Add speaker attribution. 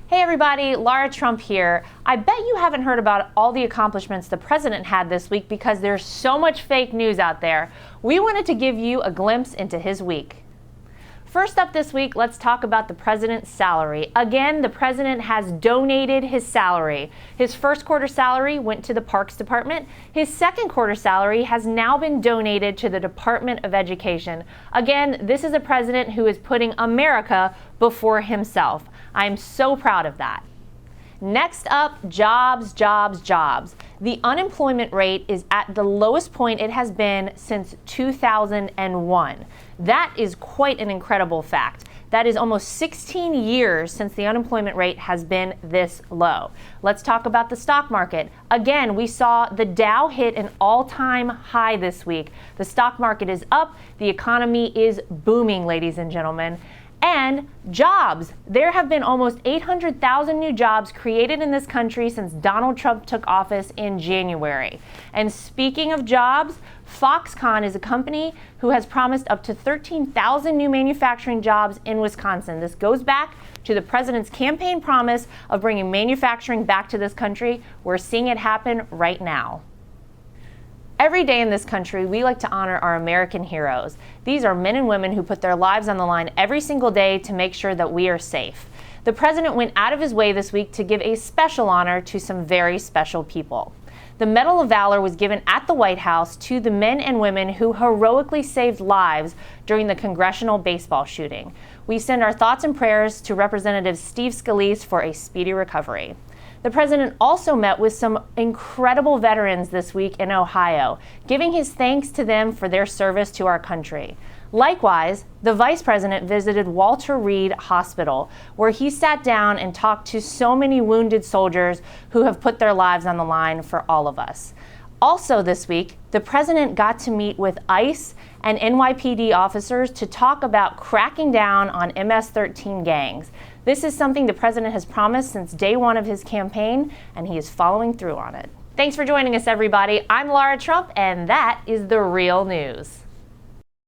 Speaker 1: Hey everybody, Lara Trump here. I bet you haven't heard about all the accomplishments the president had this week because there's so much fake news out there. We wanted to give you a glimpse into his week. First up this week, let's talk about the president's salary. Again, the president has donated his salary. His first quarter salary went to the Parks Department. His second quarter salary has now been donated to the Department of Education. Again, this is a president who is putting America before himself. I'm so proud of that. Next up, jobs, jobs, jobs. The unemployment rate is at the lowest point it has been since 2001. That is quite an incredible fact. That is almost 16 years since the unemployment rate has been this low. Let's talk about the stock market. Again, we saw the Dow hit an all-time high this week. The stock market is up. The economy is booming, ladies and gentlemen. And jobs. There have been almost 800,000 new jobs created in this country since Donald Trump took office in January. And speaking of jobs, Foxconn is a company who has promised up to 13,000 new manufacturing jobs in Wisconsin. This goes back to the president's campaign promise of bringing manufacturing back to this country. We're seeing it happen right now. Every day in this country, we like to honor our American heroes. These are men and women who put their lives on the line every single day to make sure that we are safe. The president went out of his way this week to give a special honor to some very special people. The Medal of Valor was given at the White House to the men and women who heroically saved lives during the congressional baseball shooting. We send our thoughts and prayers to Representative Steve Scalise for a speedy recovery. The president also met with some incredible veterans this week in Ohio, giving his thanks to them for their service to our country. Likewise, the vice president visited Walter Reed Hospital, where he sat down and talked to so many wounded soldiers who have put their lives on the line for all of us. Also this week, the president got to meet with ICE and NYPD officers to talk about cracking down on MS-13 gangs. This is something the president has promised since day one of his campaign, and he is following through on it. Thanks for joining us, everybody. I'm Lara Trump, and that is The Real News.